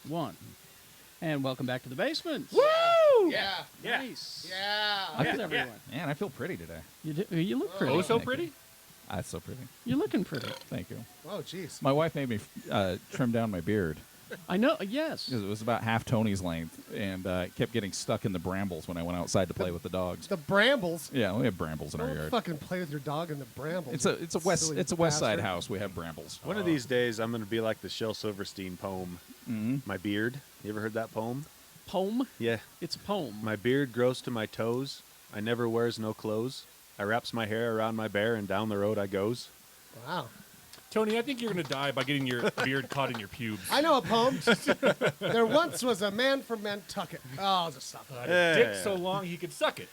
1. And welcome back to the basement. Woo! Yeah. Nice. Yeah. How is everyone? Man, I feel pretty today. You look pretty. Oh, so Thank pretty? you. That's so pretty. You're looking pretty. Thank you. Oh, jeez. My wife made me trim down my beard. I know. Yes. 'Cause it was about half Tony's length, and it kept getting stuck in the brambles when I went outside to play with the dogs. The brambles. Yeah, we have brambles in our Don't yard. fucking play with your dog in the brambles. It's a west silly side bastard. house. We have brambles. One of these days, I'm going to be like the Shel Silverstein poem, My Beard. You ever heard that poem? Poem. Yeah. It's a poem. My beard grows to my toes. I never wears no clothes. I wraps my hair around my bear, and down the road I goes. Wow. Tony, I think you're going to die by getting your beard caught in your pubes. I know a poem. There once was a man from Nantucket. Oh, I'll just stop. Had a dick so long he could suck it.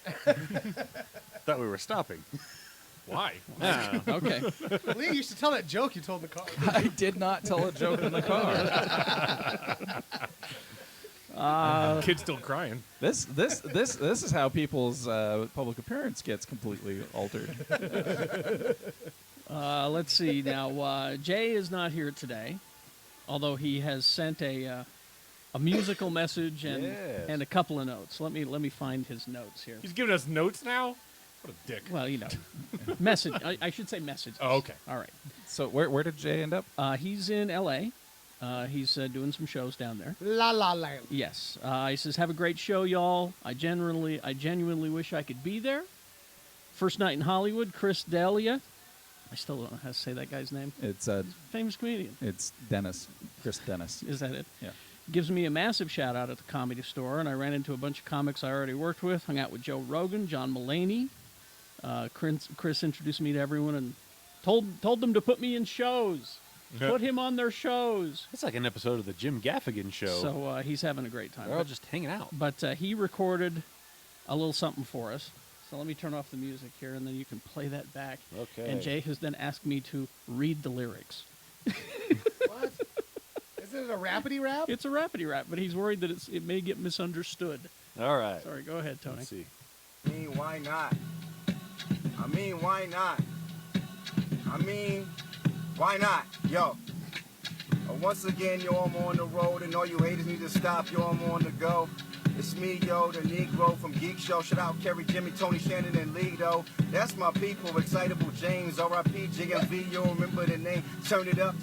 Thought we were stopping. Why? Okay. Leigh, you should tell that joke you told in the car. I did not tell a joke in the car. Kid's still crying. This is how people's public appearance gets completely altered. Let's see now. Jay is not here today, although he has sent a musical message and Yes. and a couple of notes. Let me find his notes here. He's giving us notes now? What a dick. Well, message. I should say messages. Oh, okay. All right. So where did Jay end up? He's in L.A. He's doing some shows down there. La La Land. Yes. He says, "Have a great show, y'all. I genuinely wish I could be there." First night in Hollywood, Chris D'Elia. I still don't know how to say that guy's name. It's Famous comedian. it's Dennis, Chris Dennis. Is that it? Yeah. Gives me a massive shout out at the Comedy Store, and I ran into a bunch of comics I already worked with. Hung out with Joe Rogan, John Mulaney. Chris introduced me to everyone and told them to put me in shows. Put him on their shows. It's like an episode of the Jim Gaffigan show. So he's having a great time. They're all just hanging out. But he recorded a little something for us. So let me turn off the music here, and then you can play that back. Okay. And Jay has then asked me to read the lyrics. What? Isn't it a rapidy rap? It's a rapidy rap, but he's worried that it may get misunderstood. All right. Sorry, go ahead, Tony. Let's see. I mean, why not? Why not? Why not? Yo. Once again, yo, I'm on the road, and all you haters need to stop, yo, I'm on the go. It's me, yo, the Negro from Geekshow. Shout out Kerry, Jimmy, Tony, Shannon, and Leigh, though. That's my people, Excitable James, R.I.P. JMV, yo, remember the name. Turn it up,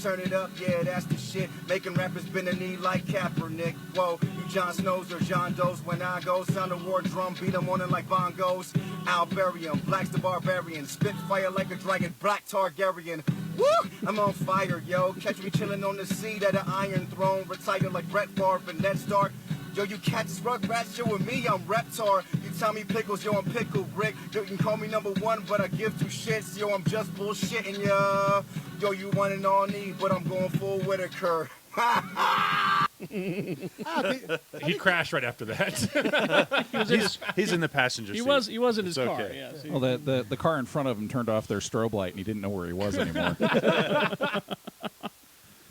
yeah, that's the shit. Making rappers bend a knee like Kaepernick. Whoa, you Jon Snows or John Does. When I go, sound a war drum, beat them on it like bongos. I'll bury 'em, Black's the barbarian. Spit fire like a dragon, Black Targaryen. Woo! I'm on fire, yo. Catch me chilling on the seat at the Iron Throne. Retired like Brett Favre and Ned Stark. Yo, you cats is Rugrats, yo, with me, I'm Reptar. You Tommy Pickles, yo, I'm Pickle Rick. Yo, you can call me number one, but I give two shits. Yo, I'm just bullshitting, ya. Yo, you want and all need, but I'm going full Whitaker. He crashed right after that. He's in the passenger seat. He was in his It's car. okay. Yes. Well, the car in front of him turned off their strobe light, and he didn't know where he was anymore.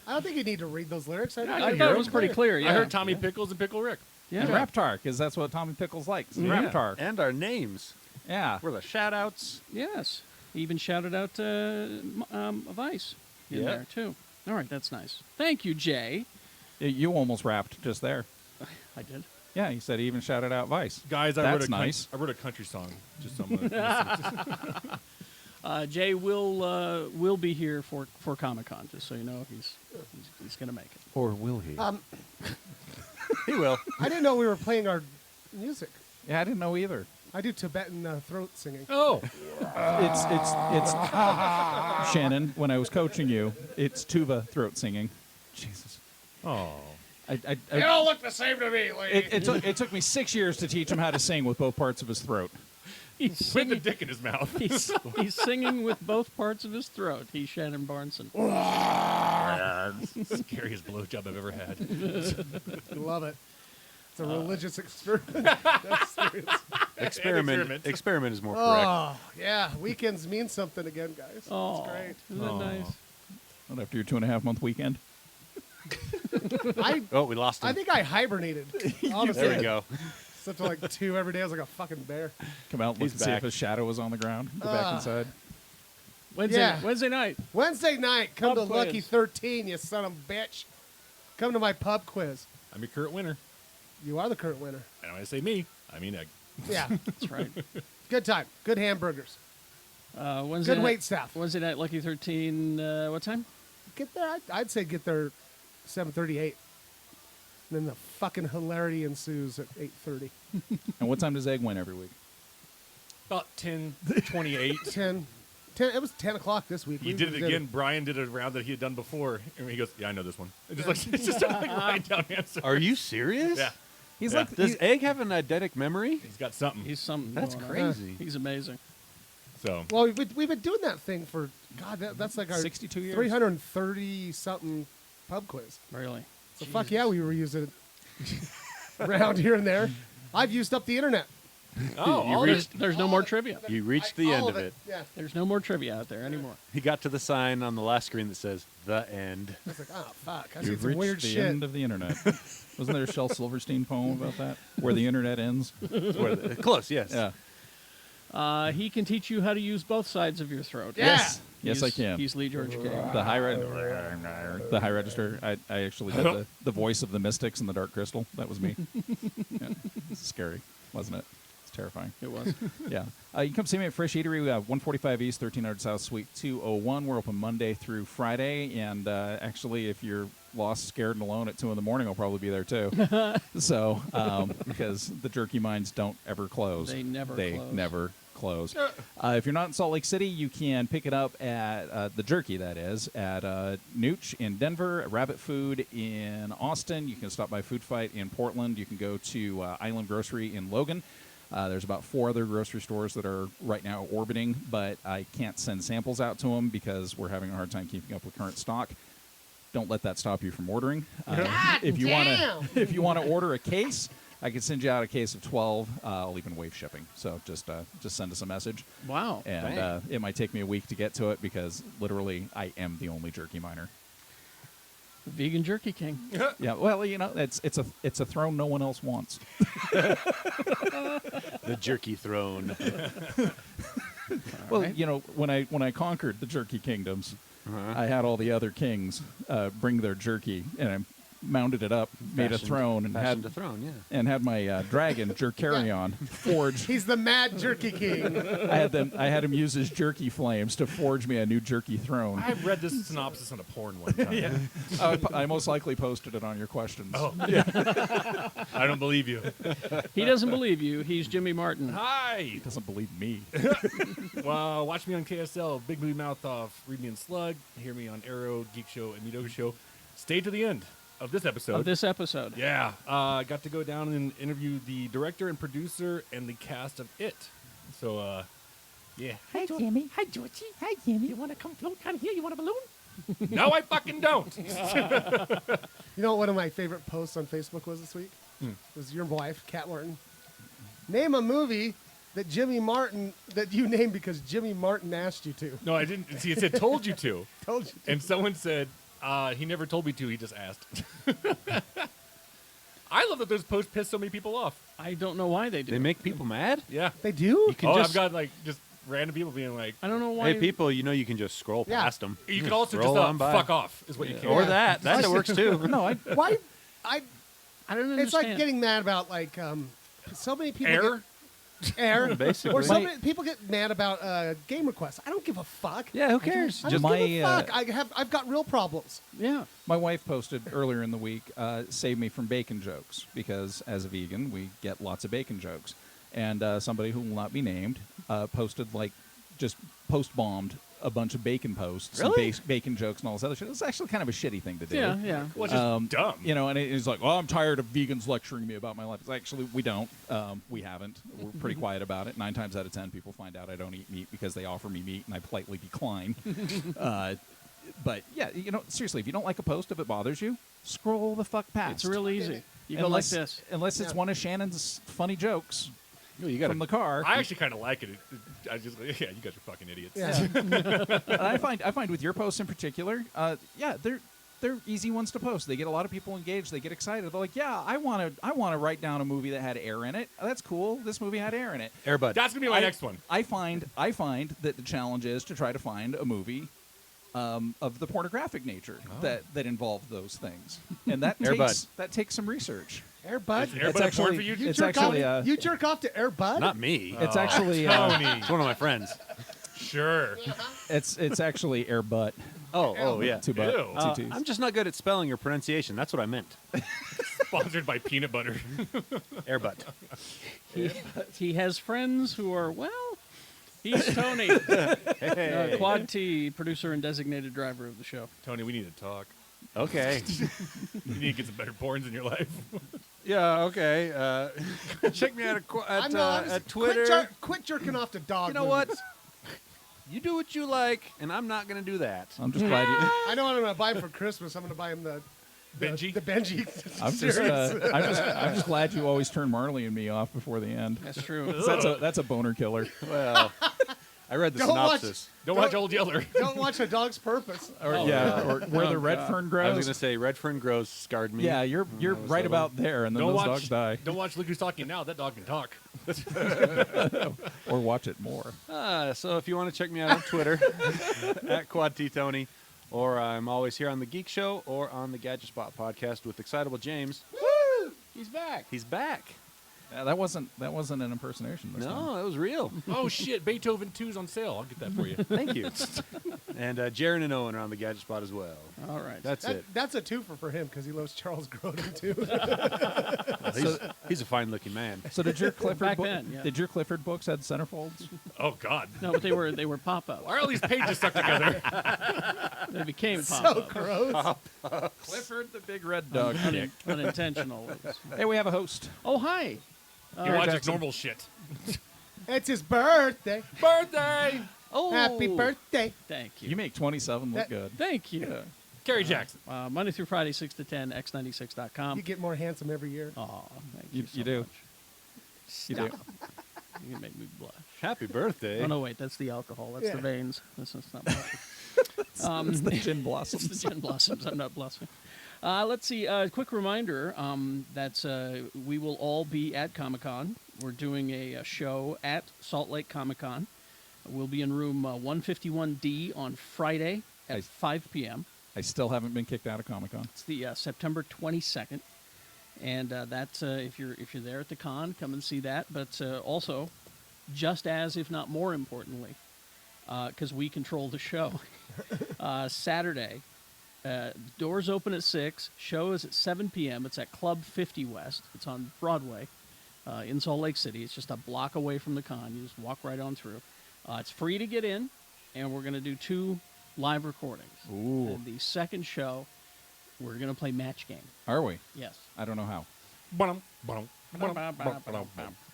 I don't think you need to read those lyrics. I thought it was pretty clear. Yeah. I heard Tommy Pickles and Pickle Rick. Yeah. And Raptar, because that's what Tommy Pickles likes. Yeah. Raptar. And our names. Yeah. We're the shout-outs. Yes. He even shouted out Vice in Yeah. there, too. All right, that's nice. Thank you, Jay. You almost rapped just there. I did. Yeah, he said he even shouted out Vice. Guys, I That's wrote nice. I wrote a country song. Just someone. Jay will be here for Comic-Con, just so you know. He's going to make it. Or will he? He will. I didn't know we were playing our music. Yeah, I didn't know either. I do Tibetan throat singing. Oh, It's Shannon, when I was coaching you, it's tuba throat singing. Jesus. oh. They all look the same to me, lady. It took me 6 years to teach him how to sing with both parts of his throat. He's With the singing, dick in his mouth. he's singing with both parts of his throat. He's Shannon Barneson. Scariest blowjob I've ever had. Love it. It's a religious experiment. Experiment is more correct. Oh, yeah. Weekends mean something again, guys. Oh, It's great. Isn't that nice? Not after your 2.5-month weekend. Oh, we lost him. I think I hibernated. Honestly. There we go. Slept till like 2 every day. I was like a fucking bear. Come out and look He's and see back. if his shadow was on the ground. Go back inside. Wednesday night. Wednesday night, come Pub to Lucky quiz. 13, you son of a bitch. Come to my pub quiz. I'm your current winner. You are the current winner. And when I say me, I mean egg. Yeah. That's right. Good time. Good hamburgers. Wednesday Good night- wait staff. Wednesday night, Lucky 13. What time? Get there. I'd say get there 7:38. And then the fucking hilarity ensues at 8:30. And what time does Egg win every week? About 10:28. 10. It was 10 o'clock this week. He We did it again. Brian did a round that he had done before, and he goes, "Yeah, I know this one." It's just like it's just like write down answer. Are you serious? Yeah, He's Yeah. like, Does Egg have an eidetic memory? he's got something. He's something. That's going on. crazy. He's amazing. So Well, we've been doing that thing for, God, that's like our 62 years. 330-something pub quiz. Really. So fuck yeah, we were using it around here and there. I've used up the internet. all There's no more trivia. You reached the end All of it. Yeah. There's no more trivia out there anymore. He got to the sign on the last screen that says "The End." I was like, oh, fuck. I see You've some reached weird the shit. end of the internet. Wasn't there a Shel Silverstein poem about that? Where the internet ends? Close, yes. Yeah. He can teach you how to use both sides of your throat. Yeah. Yes, I can. He's Lee George King. The high register. I actually did the voice of the Mystics in the Dark Crystal. That was me. Yeah. It's scary, wasn't it? It's terrifying. It was. Yeah. You can come see me at Fresh Eatery. We have 145 East, 1300 South, Suite 201. We're open Monday through Friday. And actually, if you're lost, scared, and alone at 2 in the morning, I'll probably be there too. So, because the jerky mines don't ever close. They never close. never close. If you're not in Salt Lake City, you can pick it up at the jerky, that is, at Nooch in Denver, at Rabbit Food in Austin. You can stop by Food Fight in Portland. You can go to Island Grocery in Logan. There's about 4 other grocery stores that are right now orbiting, but I can't send samples out to them because we're having a hard time keeping up with current stock. Don't let that stop you from ordering. If you want to order a case, I can send you out a case of 12. I'll even waive shipping. So just send us a message. Wow. And it might take me a week to get to it because literally I am the only jerky miner. Vegan Jerky King. Yeah, well, you know, it's a throne no one else wants. The Jerky Throne. Well, right. you know, when I conquered the jerky kingdoms, I had all the other kings bring their jerky, and I mounted it up, made a throne, and Fashioned a throne, yeah. and had my dragon Jerkarion forged. He's the mad jerky king. I had him use his jerky flames to forge me a new jerky throne. I read this synopsis on a porn one time. I most likely posted it on your questions. Oh, I don't believe you. He doesn't believe you. He's Jimmy Martin. Hi. He doesn't believe me. Well, watch me on KSL, Big Movie Mouth Off, Read Me and Slug, hear me on Arrow, Geek Show, and Meadow Show. Stay to the end of this episode. Yeah. Got to go down and interview the director and producer and the cast of It. So, yeah. Hi, Jimmy. Hi, Georgie. Hi, Jimmy. You want to come float down here? You want a balloon? No, I fucking don't. You know what one of my favorite posts on Facebook was this week? It was your wife, Kat Martin. Name a movie that you named because Jimmy Martin asked you to. No, I didn't. See, it said told you to. Told you to. And someone said, he never told me to, he just asked. I love that those posts piss so many people off. I don't know why they do. They make people mad? Yeah. They do? You can Oh, just, I've got like just random people being like, I don't know why. hey, people, you know you can just scroll Yeah. past them. you can also Scroll just on by. fuck off is what you can. Or Yeah. that works too. No, Why? I don't understand. It's like getting mad about so many people. Air? Air. Basically. Or so many people get mad about game requests. I don't give a fuck. Yeah, who cares? I Just don't give a my, fuck. I've got real problems. Yeah. My wife posted earlier in the week, save me from bacon jokes, because as a vegan, we get lots of bacon jokes. And somebody who will not be named posted, just post-bombed a bunch of bacon posts, Really? and bacon jokes and all this other shit. It's actually kind of a shitty thing to do. Yeah, yeah. Well, just dumb. You know, and it's like, oh, I'm tired of vegans lecturing me about my life. It's actually, we don't. We haven't. We're pretty quiet about it. 9 times out of 10, people find out I don't eat meat because they offer me meat, and I politely decline. But, yeah, you know, seriously, if you don't like a post, if it bothers you, scroll the fuck past. It's real easy. You go like this. Unless it's one of Shannon's funny jokes You gotta, from the car. I actually kind of like it. I just, yeah, you guys are fucking idiots. Yeah. And I find with your posts in particular, yeah, they're easy ones to post. They get a lot of people engaged. They get excited. They're like, yeah, I want to write down a movie that had air in it. Oh, that's cool. This movie had air in it. Airbud. That's going to be my next one. I find that the challenge is to try to find a movie of the pornographic nature that involve those things, and that takes some research. Air Bud? Is Air Bud a porn for you? It's actually you jerk off to Air Bud? Not me. It's actually Tony. It's one of my friends. Sure. it's actually Air Butt. Oh yeah. Two butt. Ew. Two T's. I'm just not good at spelling or pronunciation. That's what I meant. Sponsored by peanut butter. Airbutt. He has friends who are, well, he's Tony. Quad T, producer and designated driver of the show. Tony, we need to talk. Okay. You need to get some better porns in your life. Yeah. Okay. Check me out at Twitter. Quit jerking off to dog You know movies. what? You do what you like, and I'm not going to do that. I'm just glad you. I know what I'm going to buy him for Christmas. I'm going to buy him the Benji? The Benji I'm series. I'm just glad you always turn Marley and me off before the end. That's true. That's a boner killer. Well, I read the Don't synopsis. Don't watch Old Yeller. Don't watch A Dog's Purpose. Or where the red fern grows. I was going to say red fern grows scarred me. Yeah, you're right about there, and then those dogs die. Don't watch Look Who's Talking Now. That dog can talk. Or watch it more. So if you want to check me out on Twitter, at Quad T Tony, or I'm always here on the Geek Show or on the Gadget Spot podcast with Excitable James. Woo! He's back. He's back. Yeah, that wasn't an impersonation. This time. No, it was real. Oh, shit. Beethoven 2's on sale. I'll get that for you. Thank you. And Jaron and Owen are on the Gadget Spot as well. All right. That's it. That's a twofer for him because he loves Charles Grodin too. Well, he's a fine-looking man. So did your Clifford Back then, yeah. Did your Clifford books have centerfolds? Oh, God. No, but they were pop-ups. Why are all these pages stuck together? They became So pop-ups. gross. Clifford the big red dog. Unintentional. Hey, we have a host. Oh, hi. He watches normal shit. It's his birthday. Birthday! Oh, Happy birthday. Thank you. You make 27 look good. Thank you. Kerry Jackson. Monday through Friday, 6 to 10, x96.com. You get more handsome every year. Oh, thank you. You so do. much. You do. You can make me blush. Happy birthday. Oh, no, wait. That's the alcohol. That's Yeah. the veins. That's not blushing. It's the gin blossoms. It's the gin blossoms. I'm not blushing. Let's see. Quick reminder that we will all be at Comic-Con. We're doing a show at Salt Lake Comic-Con. We'll be in room 151D on Friday at 5 p.m. I still haven't been kicked out of Comic-Con. It's the September 22nd, and that's if you're there at the con, come and see that. But also, just as if not more importantly, because we control the show, Saturday. Doors open at 6. Show is at 7 p.m. It's at Club 50 West. It's on Broadway in Salt Lake City. It's just a block away from the con. You just walk right on through. It's free to get in, and we're going to do 2 live recordings. Ooh. And the second show, we're going to play Match Game. Are we? Yes. I don't know how.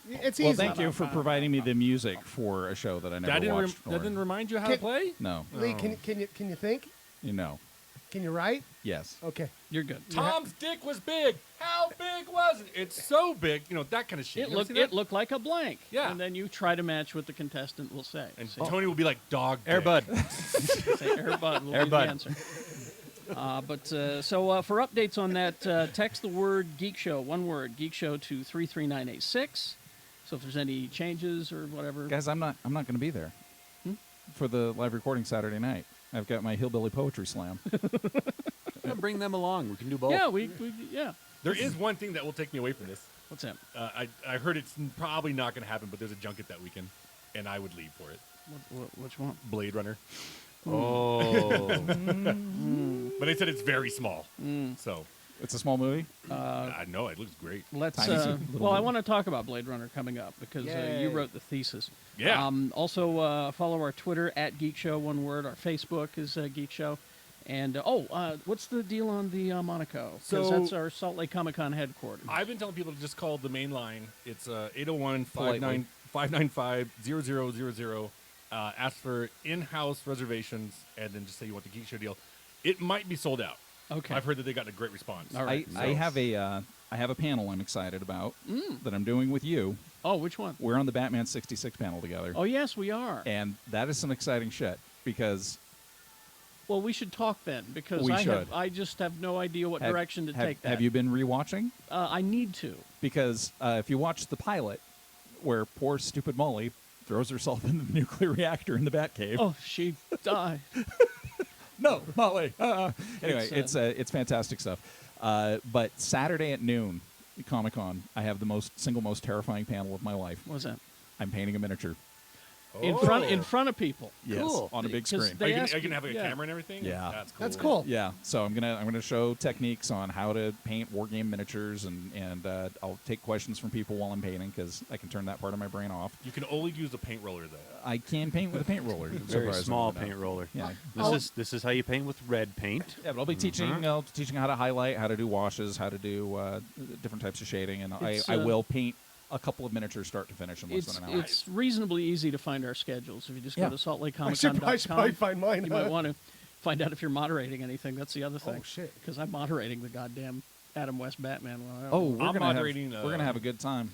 It's Well, easy. thank you for providing me the music for a show that I never watched. That didn't remind you how to Can- play? No. Leigh, can you think? You know. Can you write? Yes. Okay. You're good. Tom's dick was big. How big was it? It's so big. You know, that kind of shit. It You ever looked see that? it looked like a blank. Yeah. And then you try to match what the contestant will say. And Say, Tony will be like, dog dick. Airbud. say Airbud will Air be Bud. the answer. So for updates on that, text the word Geek Show, one word, Geek Show to 33986. So if there's any changes or whatever. Guys, I'm not going to be there for the live recording Saturday night. I've got my hillbilly poetry slam. Yeah, bring them along. We can do both. Yeah, yeah. There is one thing that will take me away from this. What's that? I heard it's probably not going to happen, but there's a junket that weekend, and I would leave for it. Which one? Blade Runner. Oh. But they said it's very small. So, It's a small movie. I know it looks great. Let's. Tiny little Well, I movie. want to talk about Blade Runner coming up because you Yay. wrote the thesis. Yeah. Also, follow our Twitter at Geek Show, one word. Our Facebook is Geek Show. And what's the deal on the Monaco? Because So- that's our Salt Lake Comic Con headquarters. I've been telling people to just call the main line. It's 801-595-0000. Ask for in-house reservations, and then just say you want the Geek Show deal. It might be sold out. Okay. I've heard that they got a great response. All right. I have a panel I'm excited about that I'm doing with you. Oh, which one? We're on the Batman 66 panel together. Oh, yes, we are. And that is some exciting shit because Well, we should talk then because We I should. just have no idea what direction to take that. Have you been rewatching? I need to. Because if you watch the pilot, where poor stupid Molly throws herself in the nuclear reactor in the Batcave, Oh, she died. No, Molly. Anyway, It's, it's fantastic stuff. But Saturday at noon, Comic-Con, I have the single most terrifying panel of my life. What's that? I'm painting a miniature. In front of people. Yes, Cool. on a big 'Cause screen. they Are you ask going to have a camera and everything? Yeah. That's cool. That's cool. Yeah, so I'm gonna show techniques on how to paint wargame miniatures, and I'll take questions from people while I'm painting because I can turn that part of my brain off. You can only use the paint roller, though. I can paint with a paint roller. Very small paint roller. Yeah. This is how you paint with red paint. Yeah, but I'll be teaching how to highlight, how to do washes, how to do different types of shading, and I will paint a couple of miniatures start to finish in less than an hour. It's reasonably easy to find our schedules. If you just Yeah. go to I should probably saltlakecomiccon.com, find mine. you might want to find out if you're moderating anything. That's the other thing. Oh, shit. Because I'm moderating the goddamn Adam West Batman one. We're moderating, gonna have a good time.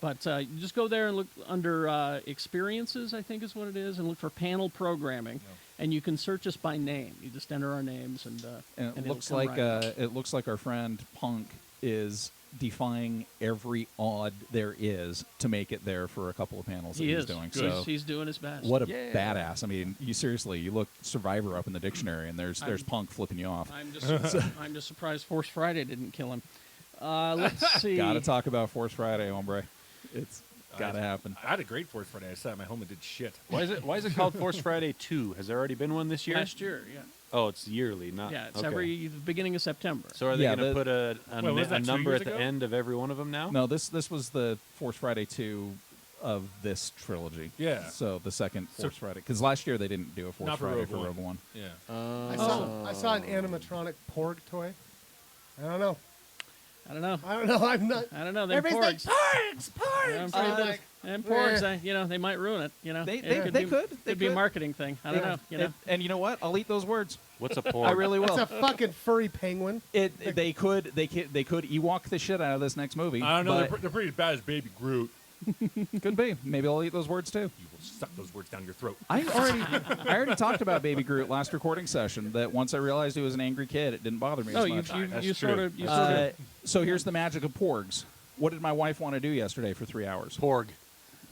But you just go there and look under experiences, I think is what it is, and look for panel programming. And you can search us by name. You just enter our names, and And it it'll looks come like right up. it looks like our friend Punk is defying every odd there is to make it there for a couple of panels that He he's is. doing. Good. So He's doing his best. what a Yeah. badass! I mean, you look Survivor up in the dictionary, and there's Punk flipping you off. I'm just surprised Force Friday didn't kill him. Let's see. Gotta talk about Force Friday, hombre. It's gotta happen. I had a great Force Friday. I sat at my home and did shit. Why is it called Force Friday 2? Has there already been one this year? Last year, yeah. Oh, it's yearly, not. Yeah, it's okay. every the beginning of September. So are they Yeah, going to the- put Wait, was a that 2 number years at the ago? end of every one of them now? No, this was the Force Friday 2 of this trilogy. Yeah. So the second So- Force Friday, because last year they didn't do a Force Not for Friday Rogue for One. Rogue One. Yeah. I saw an animatronic Porg toy. I don't know. I don't know. I'm not. I don't know. Them Everybody's porgs. like, Porgs! I'm afraid I'm that them porgs, they might ruin it. They It could. Could be a marketing thing. I don't know. And you know what? I'll eat those words. What's a Porg? I really will. It's a fucking furry penguin. They could Ewok the shit out of this next movie. I don't know. but They're pretty as bad as Baby Groot. could be. Maybe I'll eat those words too. You will suck those words down your throat. I already talked about Baby Groot last recording session. That once I realized he was an angry kid, it didn't bother me No, as you much. sort of. So here's the magic of Porgs. What did my wife want to do yesterday for 3 hours? Porg.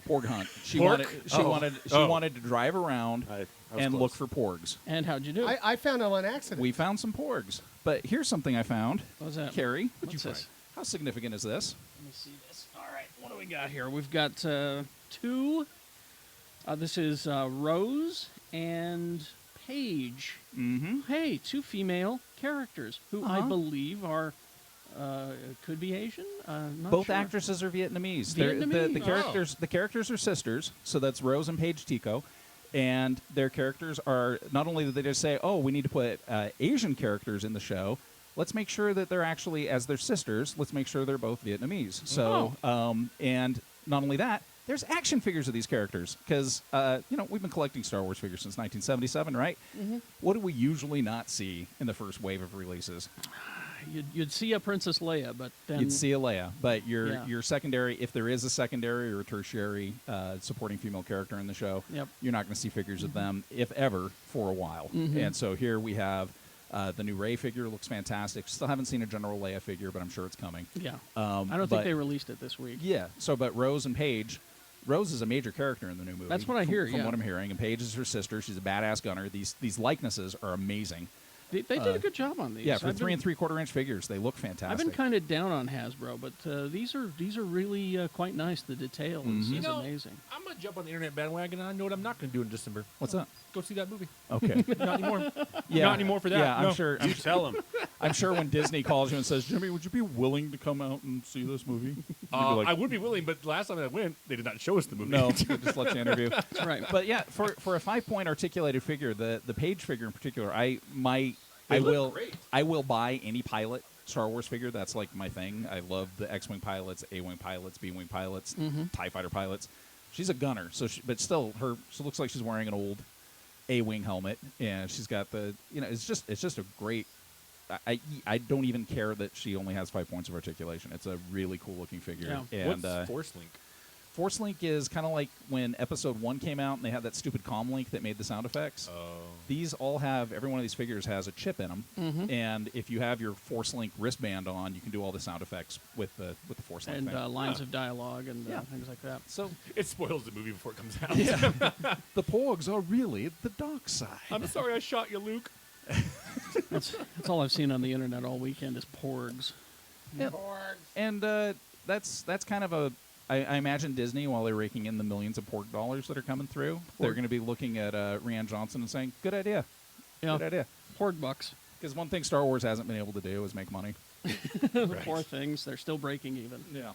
Porg hunt. She Pork? wanted to drive around I was and close. look for Porgs. And how'd you do? I found them on accident. We found some Porgs. But here's something I found. What was that? Carrie, What's this? how significant is this? Let me see this. All right, what do we got here? We've got two. This is Rose and Paige. Mm-hmm. Hey, two female characters who I Uh-huh. believe are could be Asian. Not Both sure. actresses are Vietnamese. Vietnamese? The characters are sisters, so that's Rose and Paige Tico, and their characters are not only did they just say, "Oh, we need to put Asian characters in the show." Let's make sure that they're actually, as their sisters, let's make sure they're both Vietnamese. So, and not only that, there's action figures of these characters because we've been collecting Star Wars figures since 1977, right? Mm-hmm. What do we usually not see in the first wave of releases? You'd see a Princess Leia, but then You'd see a Leia, but Yeah. your secondary, if there is a secondary or a tertiary supporting female character in the show, Yep. you're not going to see figures of them, if ever, for a while. And so here we have the new Rey figure. Looks fantastic. Still haven't seen a General Leia figure, but I'm sure it's coming. Yeah. I I don't think they released it this week. Yeah. So, but Rose and Paige. Rose is a major character in the new movie. That's what I hear, From yeah. what I'm hearing, and Paige is her sister. She's a badass gunner. These likenesses are amazing. They did a good job on these. Yeah, for I've 3 been- and 3/4 inch figures, they look fantastic. I've been kind of down on Hasbro, but these are really quite nice. The detail is amazing. I'm going to jump on the internet bandwagon. I know what I'm not going to do in December. What's that? Go see that movie. Okay. Not anymore. Yeah. Not anymore for that. Yeah, I'm No. sure. You tell him. I'm sure when Disney calls you and says, "Jimmy, would you be willing to come out and see this movie?" You'd be like, I would be willing, but last time I went, they did not show us the movie. "No, we'll just let you interview." That's right. But yeah, for a 5-point articulated figure, the Page figure in particular, I will buy any pilot Star Wars figure. That's like my thing. I love the X-wing pilots, A-wing pilots, B-wing pilots, TIE fighter pilots. She's a gunner, but still, she looks like she's wearing an old A-wing helmet, and she's got the it's just a great. I don't even care that she only has 5 points of articulation. It's a really cool looking figure. Yeah. And What's Force Link? Force Link is kind of like when Episode 1 came out and they had that stupid comm link that made the sound effects. Oh. These all have, every one of these figures has a chip in them, and if you have your Force Link wristband on, you can do all the sound effects with the Force Link And thing. lines of dialogue and Yeah. things like that. So It spoils the movie before it comes out. the Porgs are really the dark side. I'm sorry I shot you, Luke. That's all I've seen on the internet all weekend is porgs. Yeah. And that's kind of a. I imagine Disney, while they're raking in the millions of pork dollars that are coming through, they're going to be looking at Rian Johnson and saying, "Good idea, good idea." Porg bucks. Because one thing Star Wars hasn't been able to do is make money. Poor things. They're still breaking even. Yeah.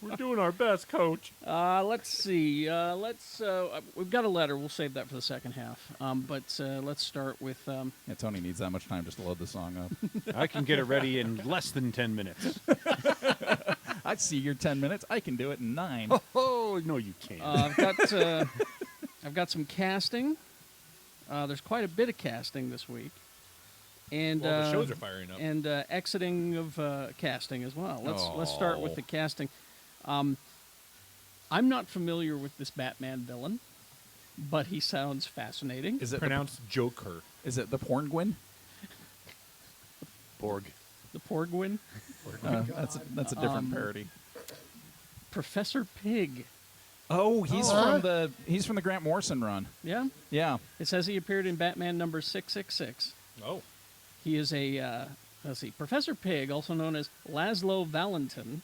We're doing our best, Coach. Let's see. We've got a letter. We'll save that for the second half. But let's start with. Yeah, Tony needs that much time just to load the song up. I can get it ready in less than 10 minutes. I see your 10 minutes. I can do it in 9. Oh, no, you can't. I've got some casting. There's quite a bit of casting this week. And the shows are firing up. And exiting of casting as well. Let's start with the casting. I'm not familiar with this Batman villain, but he sounds fascinating. Is it pronounced Joker? Is it the Porngwin? Porg. The Porgwin? That's a different parody. Professor Pyg. Oh, he's from the Grant Morrison run. Yeah? Yeah. It says he appeared in Batman number 666. Oh. He is Professor Pyg, also known as Laszlo Valentin,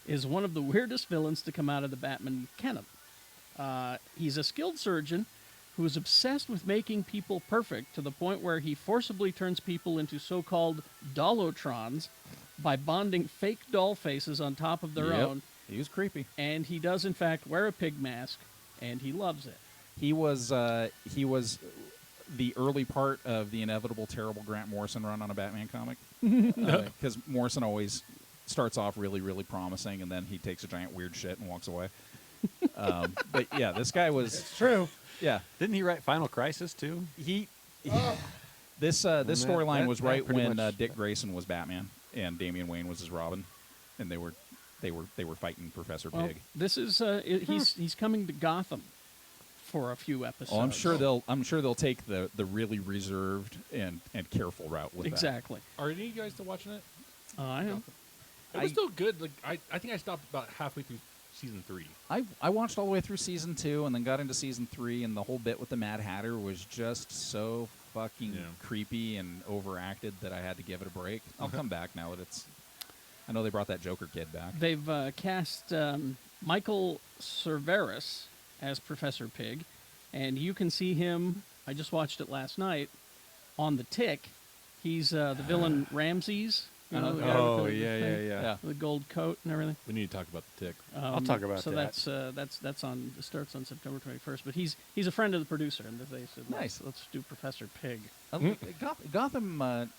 is one of the weirdest villains to come out of the Batman canon. He's a skilled surgeon who is obsessed with making people perfect to the point where he forcibly turns people into so-called dollotrons by bonding fake doll faces on top of their own. He was creepy. And he does, in fact, wear a pig mask, and he loves it. He was the early part of the inevitable terrible Grant Morrison run on a Batman comic. Because Morrison always starts off really, really promising, and then he takes a giant weird shit and walks away. But yeah, this guy was... It's true. Yeah. Didn't he write Final Crisis, too? This storyline was right when much- Dick Grayson was Batman and Damian Wayne was his Robin, and they were fighting Professor Well, Pyg. this is he's coming to Gotham for a few episodes. Oh, I'm sure they'll take the really reserved and careful route with exactly. Are any of you guys still watching it? I am. It was still good. Like I think I stopped about halfway through season 3. I watched all the way through season 2 and then got into season 3, and the whole bit with the Mad Hatter was just so fucking creepy and overacted that I had to give it a break. I'll come back now that it's... I know they brought that Joker kid back. They've cast Michael Cerveris as Professor Pyg, and you can see him. I just watched it last night on The Tick. He's the villain Ramses. You know, the guy with the thing, yeah. the gold coat and everything. We need to talk about the Tick. I'll talk about so that. So that's on. It starts on September 21st. But he's a friend of the producer, and they said, Nice. Let's do Professor Pyg. Gotham.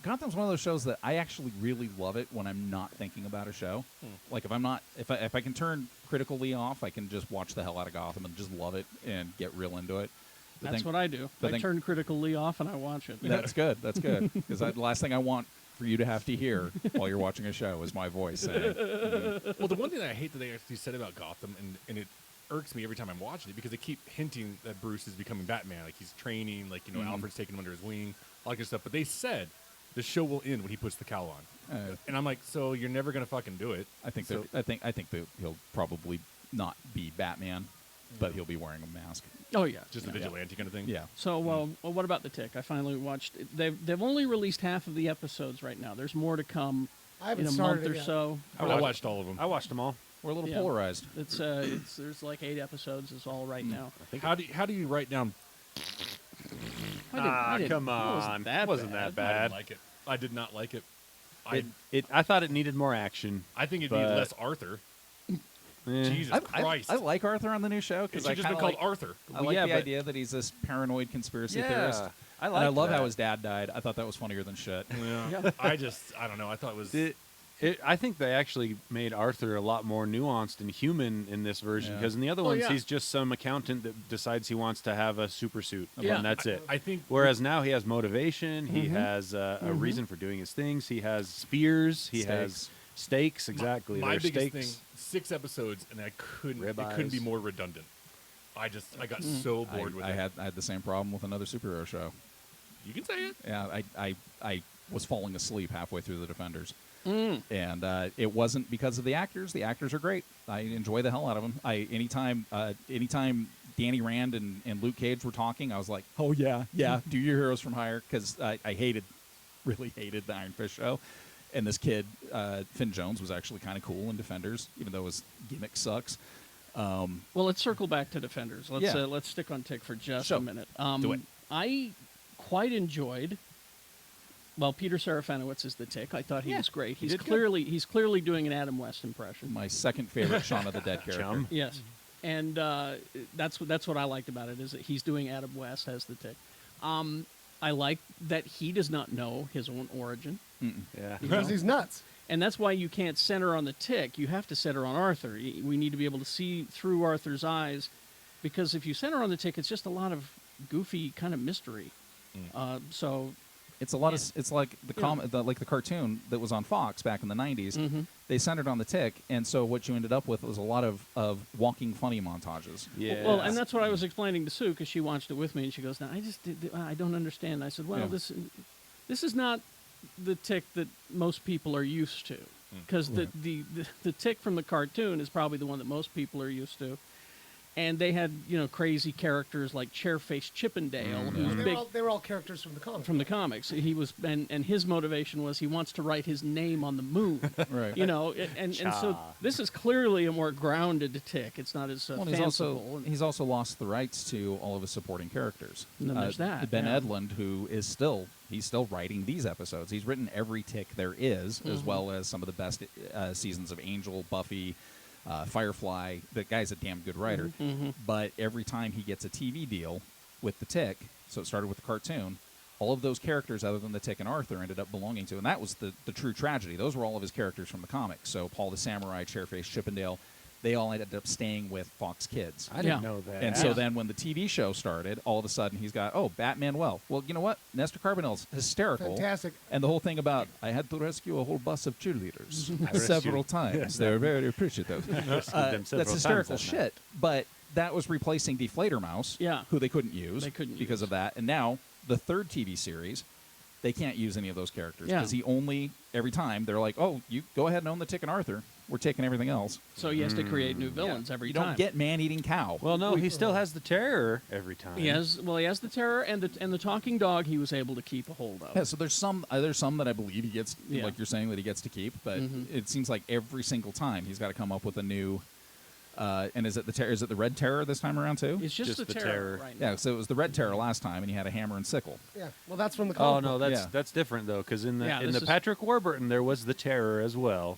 Gotham's one of those shows that I actually really love it when I'm not thinking about a show. Like if I can turn critically off, I can just watch the hell out of Gotham and just love it and get real into it. That's what I do. I turn critically off and I watch it. That's good. That's good. Because the last thing I want for you to have to hear while you're watching a show is my voice saying. Well, the one thing that I hate that they actually said about Gotham, and it irks me every time I'm watching it, because they keep hinting that Bruce is becoming Batman. Like he's training, like, you know, Alfred's taking him under his wing, all that good stuff. But they said the show will end when he puts the cowl on. And I'm like, so you're never going to fucking do it. I think that he'll probably not be Batman, but he'll be wearing a mask. Oh yeah, just a vigilante kind of thing. Yeah. So, well, what about The Tick? I finally watched it. They've only released half of the episodes right now. There's more to come in a month or so. I watched all of them. I watched them all. We're a little polarized. It's there's like 8 episodes. It's all right now. How do you write down? Come on! That wasn't bad. that bad? I didn't like it. I did not like it. I thought it needed more action. I think it'd need less Arthur. Jesus Christ! I like Arthur on the new show because I just been called Arthur. I like the idea that he's this paranoid conspiracy theorist. I love how his dad died. I thought that was funnier than shit. Yeah. I don't know. I thought it was. I think they actually made Arthur a lot more nuanced and human in this version, because in the other ones he's just some accountant that decides he wants to have a super suit, and that's it. I think. Whereas now he has motivation, he has a reason for doing his things, he has spears, he has stakes. Exactly, My biggest stakes. thing: 6 episodes, and I couldn't. It Ribeyes. couldn't be more redundant. I got so bored with I it. had the same problem with another superhero show. You can say it. Yeah, I was falling asleep halfway through The Defenders. And it wasn't because of the actors. The actors are great. I enjoy the hell out of them. Anytime Danny Rand and Luke Cage were talking, I was like, oh, yeah, do your Heroes from Hire, because I really hated the Iron Fist show. And this kid, Finn Jones, was actually kind of cool in Defenders, even though his gimmick sucks. Well, let's circle back to Defenders. Let's stick on Tick for just a minute. Do it. I quite enjoyed. Well, Peter Serafinowicz is the Tick. I thought he was great. He's clearly doing an Adam West impression. My second favorite Shaun of the Dead character. Yes, and that's what I liked about it, is that he's doing Adam West as the Tick. I like that he does not know his own origin. Yeah, because he's nuts. And that's why you can't center on the Tick. You have to center on Arthur. We need to be able to see through Arthur's eyes, because if you center on the Tick, it's just a lot of goofy kind of mystery. So it's a lot of it's like the cartoon that was on Fox back in the 90s. They centered on the Tick, and so what you ended up with was a lot of walking funny montages. Yeah. Well, and that's what I was explaining to Sue, because she watched it with me, and she goes, "Now I don't understand." And I said, "Well, this is not the Tick that most people are used to, because the Tick from the cartoon is probably the one that most people are used to." And they had, crazy characters like Chairface Chippendale, who's big. They were all characters from the comics. From the comics, he was, and his motivation was he wants to write his name on the moon. Right. And so this is clearly a more grounded Tick. It's not as fanciful. He's also lost the rights to all of his supporting characters. And then there's that. Ben Edlund, who is still writing these episodes. He's written every Tick there is, as well as some of the best seasons of Angel, Buffy, Firefly. The guy's a damn good writer. But every time he gets a TV deal with the Tick, so it started with the cartoon, all of those characters other than the Tick and Arthur ended up belonging to, and that was the true tragedy. Those were all of his characters from the comics. So Paul the Samurai, Chairface Chippendale, they all ended up staying with Fox Kids. I didn't know that. And so then when the TV show started, all of a sudden he's got, Batman Well, you know what? Nestor Carbonell's hysterical. Fantastic. And the whole thing about, I had to rescue a whole bus of cheerleaders several times. They were very appreciative. That's hysterical shit. But that was replacing Deflator Mouse, who they couldn't use because of that. And now, the third TV series, they can't use any of those characters. Because every time, they're like, you go ahead and own the Tick and Arthur. We're taking everything else. So he has to create new villains every time. You don't get man-eating cow. Well, no, he still has the Terror every time. He has the Terror and the talking dog. He was able to keep a hold of. Yeah, so there's some that I believe he gets, like you're saying, that he gets to keep. But it seems like every single time he's got to come up with a new. And is it the Red Terror this time around too? It's just the Terror right now. Yeah, so it was the Red Terror last time, and he had a hammer and sickle. Yeah, well, that's from the comic. Oh no, that's different though, because in the Patrick Warburton there was the Terror as well,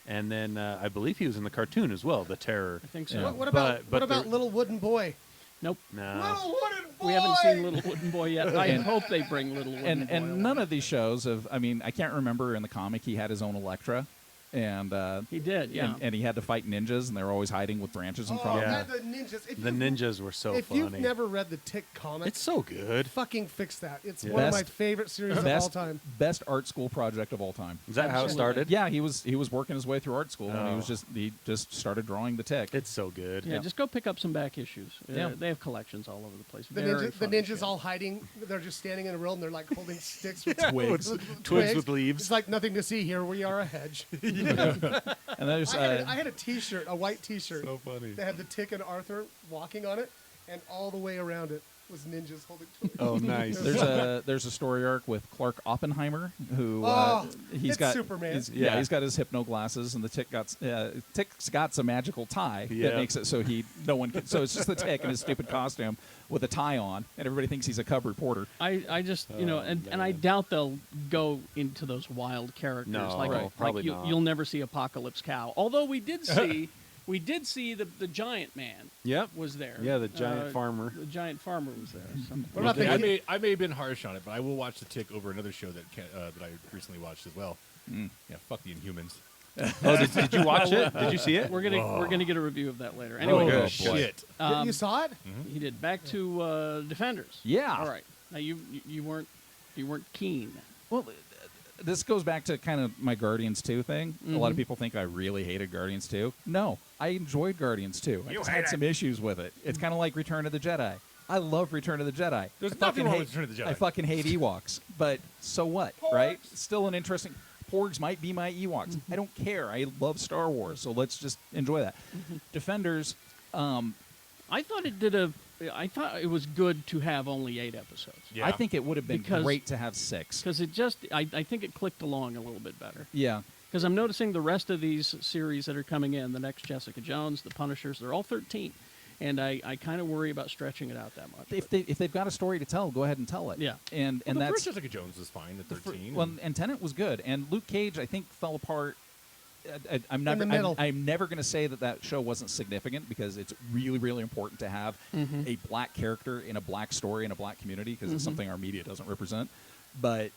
and then I believe he was in the cartoon as well, the Terror. I think so. Yeah. What about Little Wooden Boy? Nope. No. Little Wooden Boy. We haven't seen Little Wooden Boy yet. I hope they bring Little Wooden Boy. And none of these shows have. I mean, I can't remember in the comic he had his own Elektra. And he did, and he had to fight ninjas, and they were always hiding with branches in front of him. The ninjas. The ninjas were so funny. If you've never read the Tick comic, it's so good. Fucking fix that. It's one of my favorite series of all time. Best art school project of all time. Is that how it started? Yeah, he was working his way through art school, and he just started drawing the Tick. It's so good. Yeah, just go pick up some back issues. They have collections all over the place. The ninjas all hiding. They're just standing in a row, and they're like holding sticks with twigs. Twigs with leaves. It's like nothing to see here. We are a hedge. And there's I had a T-shirt, a white T-shirt. So funny. They had the Tick and Arthur walking on it, and all the way around it was ninjas holding twigs. Oh, nice. There's a story arc with Clark Oppenheimer, who it's got Superman. He's got his hypno glasses, and the Tick's got some magical tie that makes it so no one can. So it's just the Tick in his stupid costume with a tie on, and everybody thinks he's a cub reporter. I just and I doubt they'll go into those wild characters. No, probably not. You'll never see Apocalypse Cow. Although we did see. We did see the giant man. Yep, was there. Yeah, the giant farmer. The giant farmer was there. So. What about I may have been harsh on it, but I will watch the Tick over another show that I recently watched as well. Yeah, fuck the Inhumans. Did you watch it? Did you see it? We're gonna get a review of that later. Anyway, shit. You saw it? He did. Back to Defenders. Yeah. All right. Now you weren't keen. Well, this goes back to kind of my Guardians 2 thing. A lot of people think I really hated Guardians 2. No, I enjoyed Guardians 2. I just had some issues with it. It's kind of like Return of the Jedi. I love Return of the Jedi. There's nothing wrong with Return of the Jedi. I fucking hate Ewoks. But so what, right? Still an interesting... Porgs might be my Ewoks. I don't care. I love Star Wars, so let's just enjoy that. Defenders. I thought it was good to have only 8 episodes. Yeah. I think it would have been great to have 6. Because I think it clicked along a little bit better. Yeah. Because I'm noticing the rest of these series that are coming in, the next Jessica Jones, the Punishers, they're all 13. And I kind of worry about stretching it out that much. If they've got a story to tell, go ahead and tell it. Yeah. And the that's first Jessica Jones is fine at 13. And Tenet was good. And Luke Cage, I think, fell apart. I'm never going to say that show wasn't significant, because it's really, really important to have a black character in a black story in a black community, because it's something our media doesn't represent. But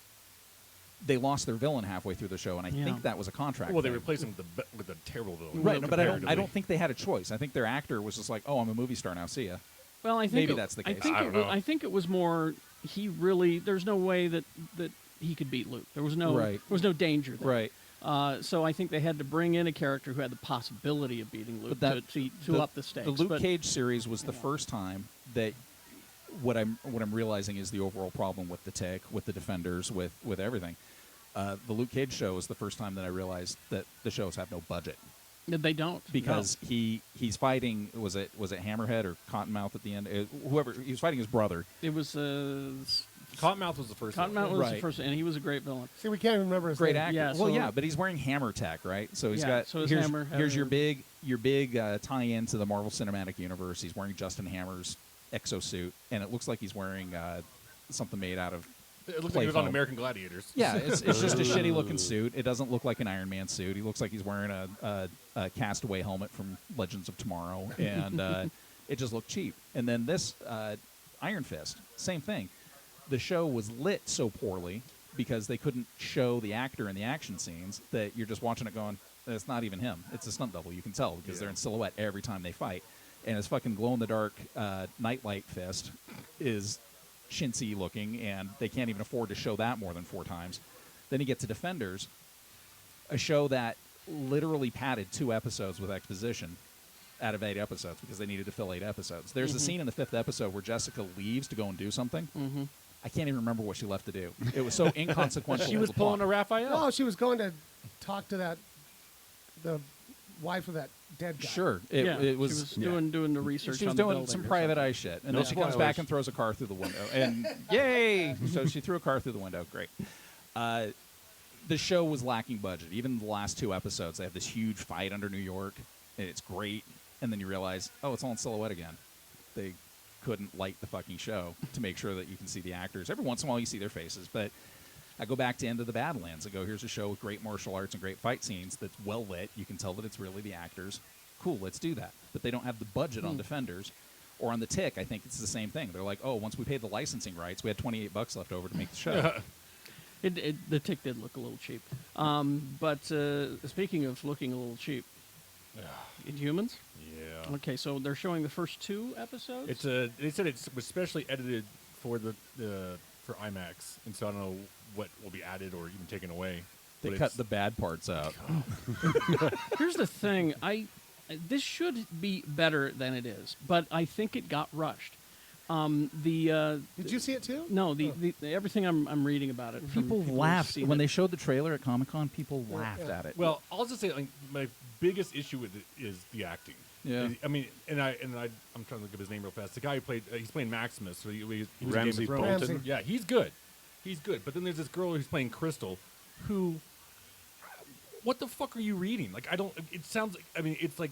they lost their villain halfway through the show, and I think that was a contract. Well, they replaced him with a terrible villain. Right, no, but I don't think they had a choice. I think their actor was just like, "Oh, I'm a movie star now. See ya." Well, I think maybe that's the case. I think it was more. There's no way that he could beat Luke. There was no danger there. Right. So I think they had to bring in a character who had the possibility of beating Luke to up the stakes. The Luke Cage series was the first time that what I'm realizing is the overall problem with the Tick, with the Defenders, with everything. The Luke Cage show is the first time that I realized that the shows have no budget. They don't, because he's fighting. Was it Hammerhead or Cottonmouth at the end? Whoever he was fighting, his brother. It was Cottonmouth was the first. Cottonmouth was the first, and he was a great villain. See, we can't even remember his great name. actor. Yeah, well, but he's wearing hammer tech, right? So he's got. So here's your big tie-in to the Marvel Cinematic Universe. He's wearing Justin Hammer's exosuit, and it looks like he's wearing something made out of. It looks like he was on American Gladiators. Yeah, it's just a shitty-looking suit. It doesn't look like an Iron Man suit. He looks like he's wearing a Castaway helmet from Legends of Tomorrow, and it just looked cheap. And then this Iron Fist, same thing. The show was lit so poorly because they couldn't show the actor in the action scenes that you're just watching it going, it's not even him. It's a stunt double. You can tell because they're in silhouette every time they fight. And his fucking glow-in-the-dark nightlight fist is chintzy looking, and they can't even afford to show that more than 4 times. Then you get to Defenders, a show that literally padded 2 episodes with exposition out of 8 episodes because they needed to fill 8 episodes. There's a scene in the 5th episode where Jessica leaves to go and do something. I can't even remember what she left to do. It was so inconsequential. She was pulling a Raphael. No, she was going to talk to the wife of that dead guy. Sure. It was she was doing the research. She was doing some private eye shit. And then she comes back and throws a car through the window. And yay! So she threw a car through the window. Great. The show was lacking budget. Even the last 2 episodes, they have this huge fight under New York, and it's great. And then you realize, oh, it's all in silhouette again. They couldn't light the fucking show to make sure that you can see the actors. Every once in a while you see their faces, but I go back to Into the Badlands. I go, here's a show with great martial arts and great fight scenes that's well lit. You can tell that it's really the actors. Cool, let's do that. But they don't have the budget on Defenders. Or on the Tick, I think it's the same thing. They're like, oh, once we paid the licensing rights, we had $28 left over to make the show. The Tick did look a little cheap. But speaking of looking a little cheap, Inhumans? Yeah. Okay, so they're showing the first 2 episodes? They said it was specially edited for for IMAX, and so I don't know what will be added or even taken away. They cut the bad parts out. Here's the thing. This should be better than it is, but I think it got rushed. Did you see it too? No, the everything I'm reading about it. People laughed when they showed the trailer at Comic-Con. People laughed at it. Well, I'll just say, like, my biggest issue with it is the acting. Yeah. I mean, I'm trying to look up his name real fast. The guy who played, he's playing Maximus. So he was Ramsay Game of Thrones. Bolton. Yeah, he's good. He's good. But then there's this girl who's playing Crystal, who, what the fuck are you reading? Like, it sounds like, I mean, it's like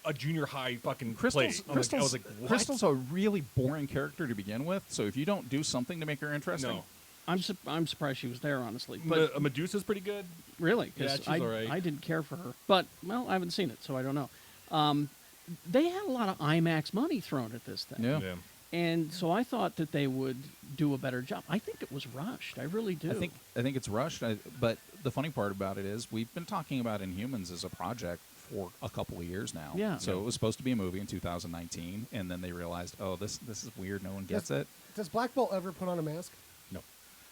a junior high fucking play. I was like, what? Crystal's a really boring character to begin with, so if you don't do something to make her interesting. No. I'm surprised she was there, honestly. But Medusa's pretty good. Really? Yeah, she's all right. I didn't care for her. But, well, I haven't seen it, so I don't know. They had a lot of IMAX money thrown at this thing. Yeah. And so I thought that they would do a better job. I think it was rushed. I really do. I think it's rushed. But the funny part about it is we've been talking about Inhumans as a project for a couple of years now. Yeah. So it was supposed to be a movie in 2019, and then they realized, oh, this is weird. No one gets it. Does Black Bolt ever put on a mask? No.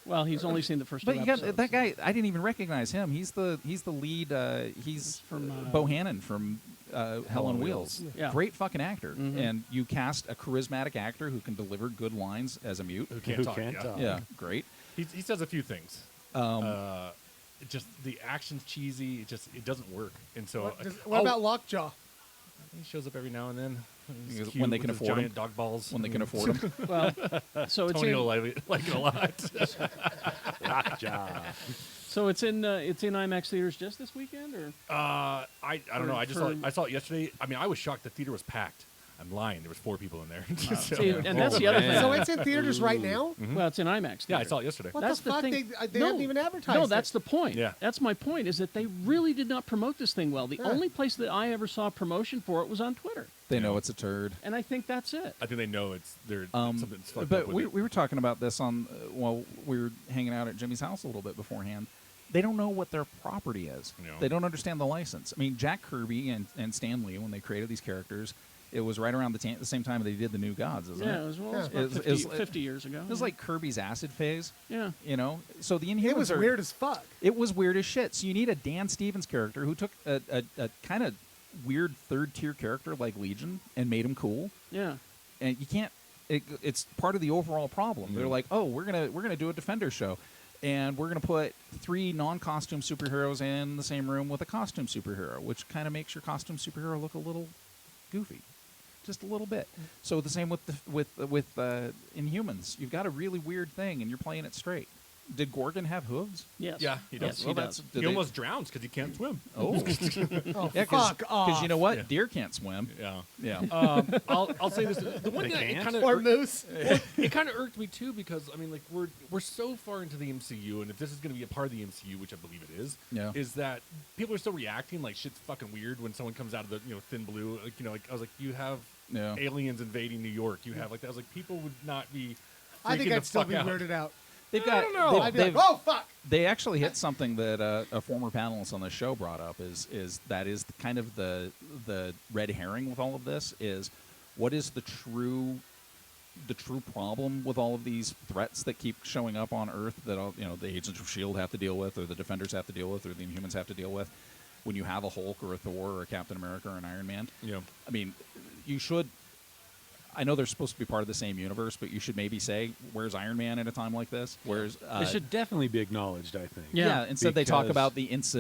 Well, he's only seen the first 2 But episodes. you got that guy. I didn't even recognize him. He's the lead. He's from Bohannon from Hell on Wheels. Yeah. Great fucking actor. And you cast a charismatic actor who can deliver good lines as a mute. Who can't talk. Yeah, great. He says a few things. just the action's cheesy. It doesn't work. And so, what about Lockjaw? He shows up every now and then. When they can afford giant dog balls. When they can afford them. Well, so it's Tony will like it a lot. Gotcha. So it's in IMAX theaters just this weekend, or I don't know. I saw it yesterday. I mean, I was shocked the theater was packed. I'm lying. There was 4 people in there. So, See, and that's the other thing. So it's in theaters right now? Mm-hmm. Well, it's in IMAX theaters. Yeah, I saw it yesterday. What that's the fuck? thing. They haven't even advertised No, it. that's the point. Yeah. That's my point, is that they really did not promote this thing well. The Yeah. only place that I ever saw promotion for it was on Twitter. They know it's a turd. And I think that's it. I think they know something's fucked But up with we it. were talking about this on while we were hanging out at Jimmy's house a little bit beforehand. They don't know what their property is. No. They don't understand the license. I mean, Jack Kirby and Stan Lee, when they created these characters, it was right around the same time they did the New Gods, isn't it? Yeah, it was, about It was 50 years ago. It was like Kirby's acid phase. Yeah. You know? So the Inhumans It was weird as fuck. It was weird as shit. So you need a Dan Stevens character who took a kind of weird third-tier character like Legion and made him cool. Yeah. And you can't. It's part of the overall problem. They're like, oh, we're gonna do a Defender show, and we're gonna put 3 non-costume superheroes in the same room with a costume superhero, which kind of makes your costume superhero look a little goofy, just a little bit. So the same with Inhumans. You've got a really weird thing, and you're playing it straight. Did Gorgon have hooves? Yes. Yeah, he does. Yes, Well, he does. did He almost drowns because he can't swim. Oh, Oh, yeah, fuck off. because you know what? Yeah. Deer can't swim. Yeah. Yeah. I'll say this: the one They thing that can't? kind Or of Moose. it kind of irked me too, because I mean, like we're so far into the MCU, and if this is going to be a part of the MCU, which I believe it is, Yeah. is that people are still reacting like shit's fucking weird when someone comes out of the thin blue. Like like I was like, you have Yeah. aliens invading New York. You have like that. I was like, people would not be. I think freaking I'd the still fuck be out. weirded out. They've got. don't know. I'd be like, oh, fuck. They actually hit something that a former panelist on the show brought up is kind of the red herring with all of this is what is the true problem with all of these threats that keep showing up on Earth that all, the Agents of S.H.I.E.L.D. have to deal with, or the Defenders have to deal with, or the Inhumans have to deal with when you have a Hulk or a Thor or a Captain America or an Iron Man. Yeah. I mean, you should. I know they're supposed to be part of the same universe, but you should maybe say, "Where's Iron Man at a time like this?" Where's It should definitely be acknowledged, I think. yeah. Instead, they talk because- about the incident